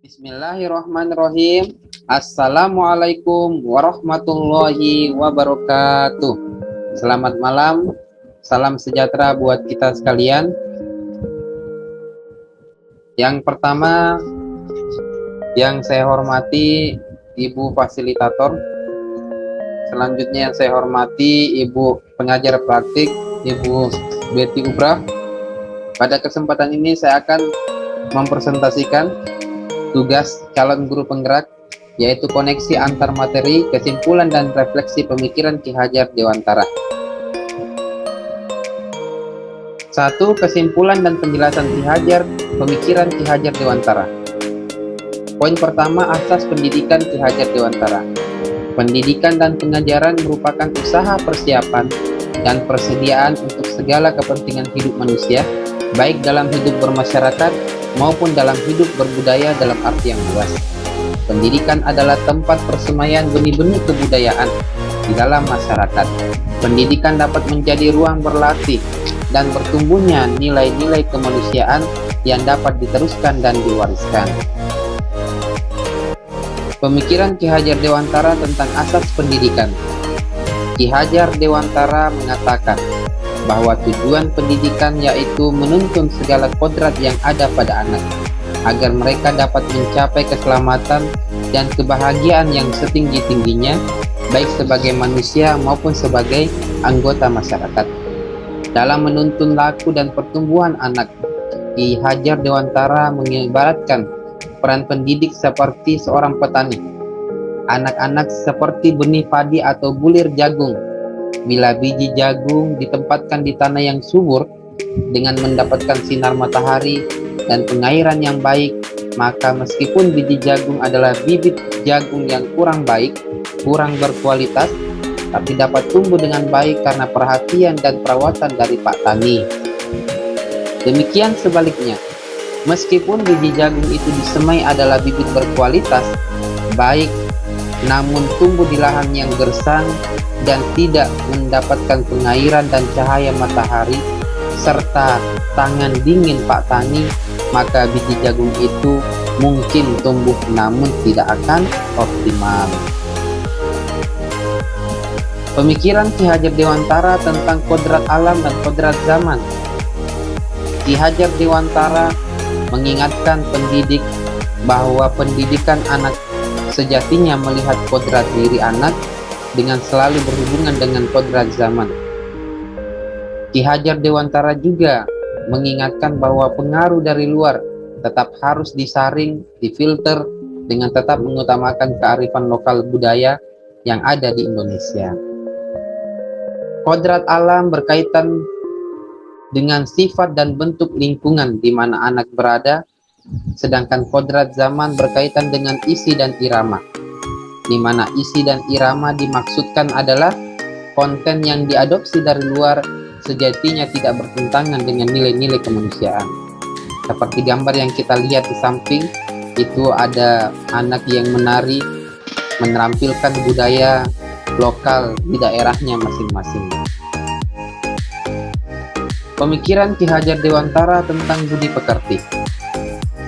Bismillahirrahmanirrahim. Assalamualaikum warahmatullahi wabarakatuh. Selamat malam, salam sejahtera buat kita sekalian. Yang pertama yang saya hormati Ibu Fasilitator. Selanjutnya yang saya hormati Ibu Pengajar Praktik, Ibu Betty Ubrah. Pada kesempatan ini saya akan mempresentasikan tugas calon guru penggerak, yaitu koneksi antar materi, kesimpulan dan refleksi pemikiran Ki Hajar Dewantara. 1. Kesimpulan dan penjelasan Ki Hajar, pemikiran Ki Hajar Dewantara. Poin pertama, asas pendidikan Ki Hajar Dewantara. Pendidikan dan pengajaran merupakan usaha persiapan dan persediaan untuk segala kepentingan hidup manusia, baik dalam hidup bermasyarakat maupun dalam hidup berbudaya dalam arti yang luas. Pendidikan adalah tempat persemaian benih-benih kebudayaan di dalam masyarakat. Pendidikan dapat menjadi ruang berlatih dan bertumbuhnya nilai-nilai kemanusiaan yang dapat diteruskan dan diwariskan. Pemikiran Ki Hajar Dewantara tentang asas pendidikan. Ki Hajar Dewantara mengatakan bahwa tujuan pendidikan yaitu menuntun segala kodrat yang ada pada anak, agar mereka dapat mencapai keselamatan dan kebahagiaan yang setinggi-tingginya, baik sebagai manusia maupun sebagai anggota masyarakat. Dalam menuntun laku dan pertumbuhan anak, Ki Hajar Dewantara mengibaratkan peran pendidik seperti seorang petani. Anak-anak seperti benih padi atau bulir jagung. Bila biji jagung ditempatkan di tanah yang subur dengan mendapatkan sinar matahari dan pengairan yang baik, maka meskipun biji jagung adalah bibit jagung yang kurang baik, kurang berkualitas, tapi dapat tumbuh dengan baik karena perhatian dan perawatan dari Pak Tani. Demikian sebaliknya, meskipun biji jagung itu disemai adalah bibit berkualitas baik, namun tumbuh di lahan yang gersang dan tidak mendapatkan pengairan dan cahaya matahari serta tangan dingin Pak Tani, maka biji jagung itu mungkin tumbuh namun tidak akan optimal. Pemikiran Ki Hajar Dewantara tentang kodrat alam dan kodrat zaman. Ki Hajar Dewantara mengingatkan pendidik bahwa pendidikan anak sejatinya melihat kodrat diri anak dengan selalu berhubungan dengan kodrat zaman. Ki Hajar Dewantara juga mengingatkan bahwa pengaruh dari luar tetap harus disaring, difilter dengan tetap mengutamakan kearifan lokal budaya yang ada di Indonesia. Kodrat alam berkaitan dengan sifat dan bentuk lingkungan di mana anak berada, sedangkan kodrat zaman berkaitan dengan isi dan irama, di mana isi dan irama dimaksudkan adalah konten yang diadopsi dari luar sejatinya tidak bertentangan dengan nilai-nilai kemanusiaan. Seperti gambar yang kita lihat di samping, itu ada anak yang menari, menampilkan budaya lokal di daerahnya masing-masing. Pemikiran Ki Hajar Dewantara tentang budi pekerti.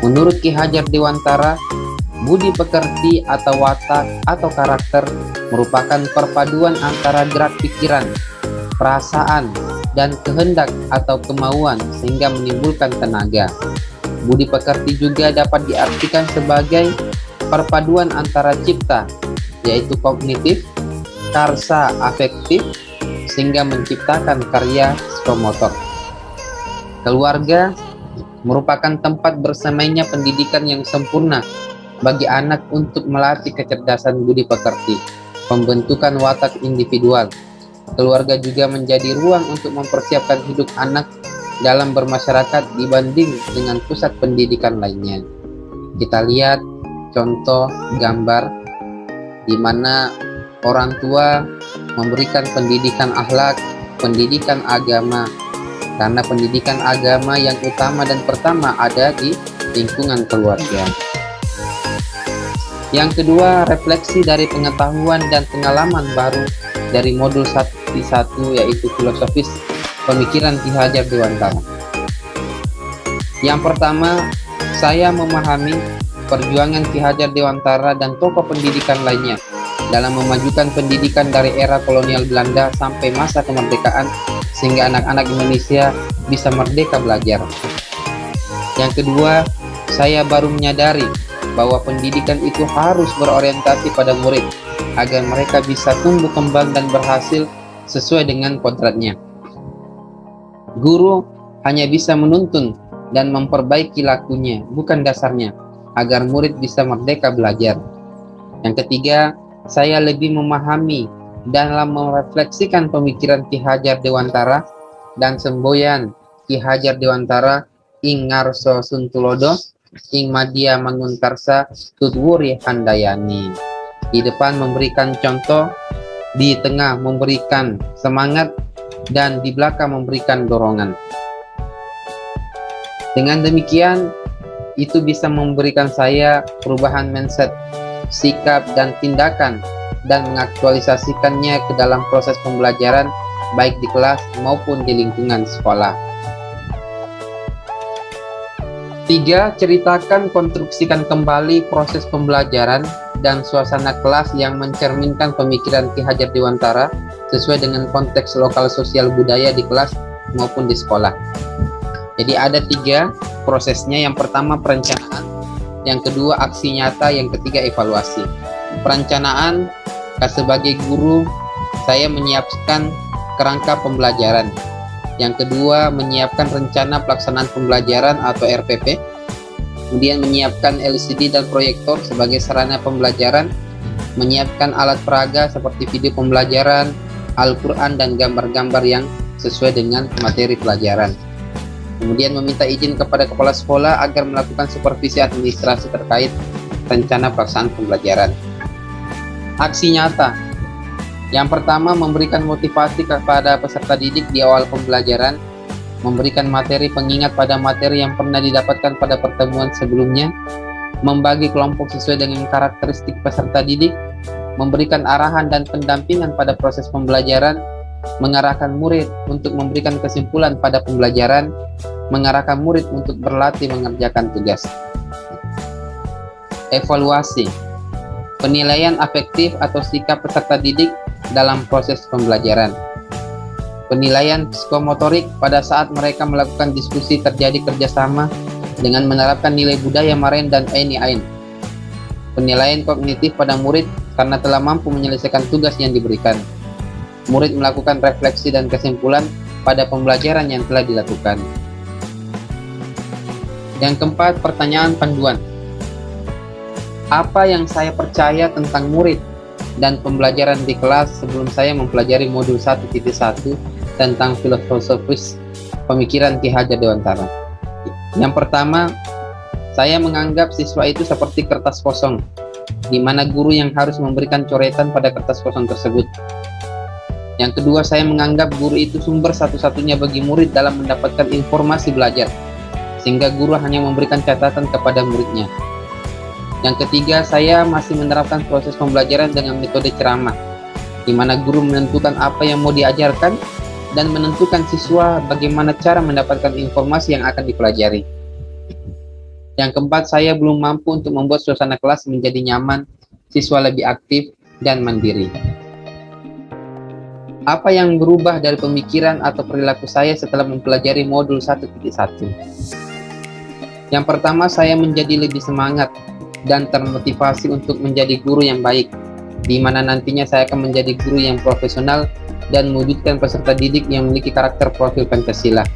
Menurut Ki Hajar Dewantara, budi pekerti atau watak atau karakter merupakan perpaduan antara gerak pikiran, perasaan, dan kehendak atau kemauan sehingga menimbulkan tenaga. Budi pekerti juga dapat diartikan sebagai perpaduan antara cipta, yaitu kognitif, karsa afektif, sehingga menciptakan karya psikomotor. Keluarga merupakan tempat bersamainya pendidikan yang sempurna bagi anak untuk melatih kecerdasan budi pekerti, pembentukan watak individual. Keluarga juga menjadi ruang untuk mempersiapkan hidup anak dalam bermasyarakat dibanding dengan pusat pendidikan lainnya. Kita lihat contoh gambar di mana orang tua memberikan pendidikan akhlak pendidikan agama, karena pendidikan agama yang utama dan pertama ada di lingkungan keluarga. Yang kedua, refleksi dari pengetahuan dan pengalaman baru dari modul 1 yaitu filosofis pemikiran Ki Hajar Dewantara. Yang pertama, saya memahami perjuangan Ki Hajar Dewantara dan tokoh pendidikan lainnya dalam memajukan pendidikan dari era kolonial Belanda sampai masa kemerdekaan sehingga anak-anak Indonesia bisa merdeka belajar. Yang kedua, saya baru menyadari bahwa pendidikan itu harus berorientasi pada murid agar mereka bisa tumbuh kembang dan berhasil sesuai dengan kodratnya. Guru hanya bisa menuntun dan memperbaiki lakunya, bukan dasarnya, agar murid bisa merdeka belajar. Yang ketiga, saya lebih memahami dalam merefleksikan pemikiran Ki Hajar Dewantara dan semboyan Ki Hajar Dewantara ing ngarso suntulodo ing madya mangunkarsa tutwuri handayani. Di depan memberikan contoh, di tengah memberikan semangat, dan di belakang memberikan dorongan. Dengan demikian, itu bisa memberikan saya perubahan mindset, sikap, dan tindakan, dan mengaktualisasikannya ke dalam proses pembelajaran baik di kelas maupun di lingkungan sekolah. 3. Ceritakan, konstruksikan kembali proses pembelajaran dan suasana kelas yang mencerminkan pemikiran Ki Hajar Dewantara sesuai dengan konteks lokal sosial budaya di kelas maupun di sekolah. Jadi ada 3 prosesnya. Yang pertama perencanaan, yang kedua aksi nyata, yang ketiga evaluasi. Perencanaan, sebagai guru saya menyiapkan kerangka pembelajaran. Yang kedua menyiapkan rencana pelaksanaan pembelajaran atau RPP. Kemudian menyiapkan LCD dan proyektor sebagai sarana pembelajaran, menyiapkan alat peraga seperti video pembelajaran, Al-Quran, dan gambar-gambar yang sesuai dengan materi pelajaran. Kemudian meminta izin kepada kepala sekolah agar melakukan supervisi administrasi terkait rencana pelaksanaan pembelajaran. Aksi nyata. Yang pertama, memberikan motivasi kepada peserta didik di awal pembelajaran, memberikan materi pengingat pada materi yang pernah didapatkan pada pertemuan sebelumnya, membagi kelompok sesuai dengan karakteristik peserta didik, memberikan arahan dan pendampingan pada proses pembelajaran, mengarahkan murid untuk memberikan kesimpulan pada pembelajaran, mengarahkan murid untuk berlatih mengerjakan tugas. Evaluasi. Penilaian afektif atau sikap peserta didik dalam proses pembelajaran. Penilaian psikomotorik pada saat mereka melakukan diskusi, terjadi kerjasama dengan menerapkan nilai budaya Maren dan Ain. Penilaian kognitif pada murid karena telah mampu menyelesaikan tugas yang diberikan. Murid melakukan refleksi dan kesimpulan pada pembelajaran yang telah dilakukan. Yang keempat, pertanyaan panduan. Apa yang saya percaya tentang murid dan pembelajaran di kelas sebelum saya mempelajari modul 1.1 tentang filosofis pemikiran Ki Hajar Dewantara? Yang pertama, saya menganggap siswa itu seperti kertas kosong, di mana guru yang harus memberikan coretan pada kertas kosong tersebut. Yang kedua, saya menganggap guru itu sumber satu-satunya bagi murid dalam mendapatkan informasi belajar, sehingga guru hanya memberikan catatan kepada muridnya. Yang ketiga, saya masih menerapkan proses pembelajaran dengan metode ceramah, di mana guru menentukan apa yang mau diajarkan dan menentukan siswa bagaimana cara mendapatkan informasi yang akan dipelajari. Yang keempat, saya belum mampu untuk membuat suasana kelas menjadi nyaman, siswa lebih aktif dan mandiri. Apa yang berubah dari pemikiran atau perilaku saya setelah mempelajari modul 1.1? Yang pertama, saya menjadi lebih semangat dan termotivasi untuk menjadi guru yang baik, di mana nantinya saya akan menjadi guru yang profesional dan mewujudkan peserta didik yang memiliki karakter profil Pancasila.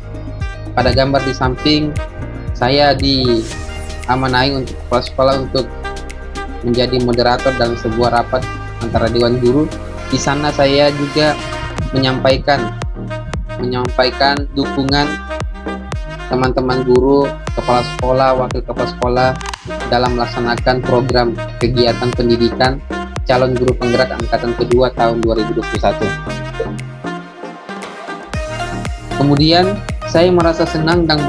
Pada gambar di samping, saya diamanai untuk kepala sekolah untuk menjadi moderator dalam sebuah rapat antara Dewan Guru. Di sana saya juga menyampaikan dukungan teman-teman guru, kepala sekolah, wakil kepala sekolah dalam melaksanakan program kegiatan pendidikan calon guru penggerak angkatan kedua tahun 2021. Kemudian saya merasa senang dan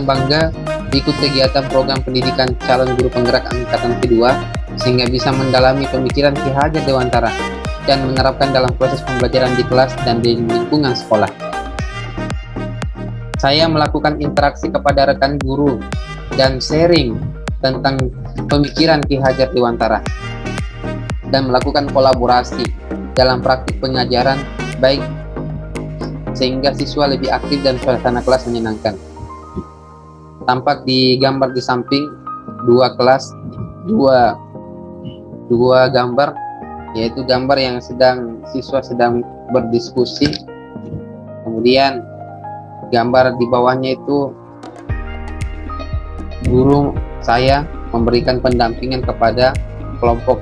bangga ikut kegiatan program pendidikan calon guru penggerak angkatan kedua, sehingga bisa mendalami pemikiran Ki Hajar Dewantara dan menerapkan dalam proses pembelajaran di kelas dan di lingkungan sekolah. Saya melakukan interaksi kepada rekan guru dan sharing tentang pemikiran Ki Hajar Dewantara dan melakukan kolaborasi dalam praktik pengajaran baik sehingga siswa lebih aktif dan suasana kelas menyenangkan. Tampak di gambar di samping dua gambar, yaitu gambar yang siswa sedang berdiskusi. Kemudian gambar di bawahnya itu guru saya memberikan pendampingan kepada kelompok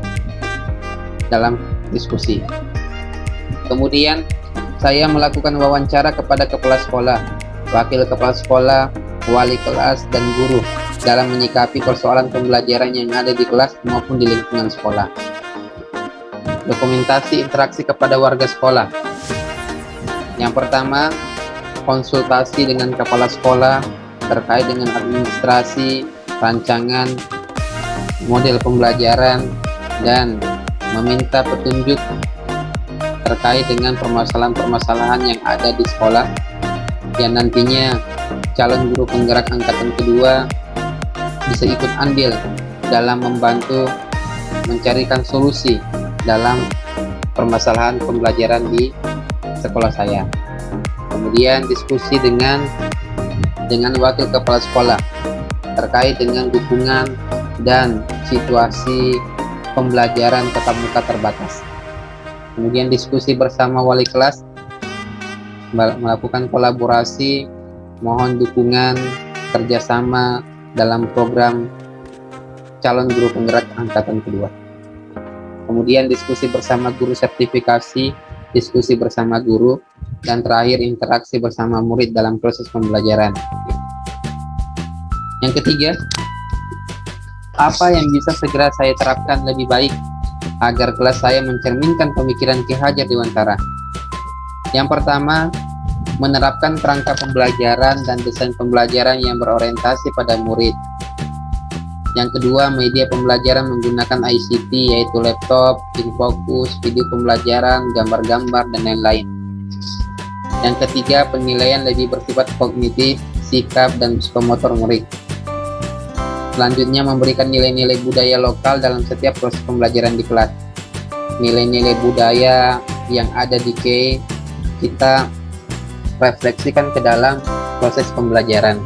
dalam diskusi. Kemudian saya melakukan wawancara kepada kepala sekolah, wakil kepala sekolah, wali kelas, dan guru dalam menyikapi persoalan pembelajaran yang ada di kelas maupun di lingkungan sekolah. Dokumentasi interaksi kepada warga sekolah. Yang pertama, konsultasi dengan kepala sekolah terkait dengan administrasi, rancangan, model pembelajaran, dan meminta petunjuk terkait dengan permasalahan-permasalahan yang ada di sekolah yang nantinya calon guru penggerak angkatan kedua bisa ikut andil dalam membantu mencarikan solusi dalam permasalahan pembelajaran di sekolah saya. Kemudian diskusi dengan wakil kepala sekolah terkait dengan dukungan dan situasi pembelajaran tatap muka terbatas. Kemudian diskusi bersama wali kelas, melakukan kolaborasi, mohon dukungan kerjasama dalam program calon guru penggerak angkatan kedua. Kemudian diskusi bersama guru sertifikasi, diskusi bersama guru, dan terakhir interaksi bersama murid dalam proses pembelajaran. Yang ketiga, apa yang bisa segera saya terapkan lebih baik agar kelas saya mencerminkan pemikiran Ki Hajar Dewantara? Yang pertama, menerapkan kerangka pembelajaran dan desain pembelajaran yang berorientasi pada murid. Yang kedua, media pembelajaran menggunakan ICT, yaitu laptop, infocus, video pembelajaran, gambar-gambar, dan lain-lain. Yang ketiga, penilaian lebih bersifat kognitif, sikap, dan psikomotor murid. Selanjutnya, memberikan nilai-nilai budaya lokal dalam setiap proses pembelajaran di kelas. Nilai-nilai budaya yang ada di KE kita refleksikan ke dalam proses pembelajaran.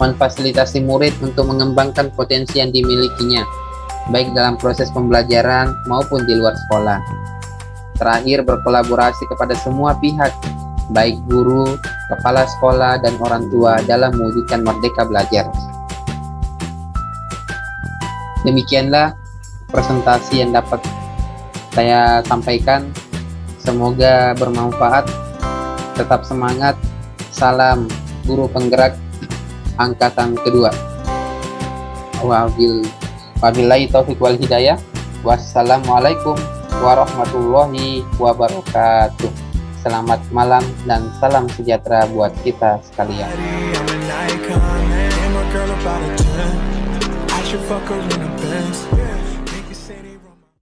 Memfasilitasi murid untuk mengembangkan potensi yang dimilikinya, baik dalam proses pembelajaran maupun di luar sekolah. Terakhir, berkolaborasi kepada semua pihak, baik guru, kepala sekolah, dan orang tua dalam mewujudkan merdeka belajar. Demikianlah presentasi yang dapat saya sampaikan. Semoga bermanfaat. Tetap semangat. Salam guru penggerak angkatan kedua. Wabillahi taufiq wal hidayah. Wassalamualaikum warahmatullahi wabarakatuh. Selamat malam dan salam sejahtera buat kita sekalian. Should fuck her in a Benz.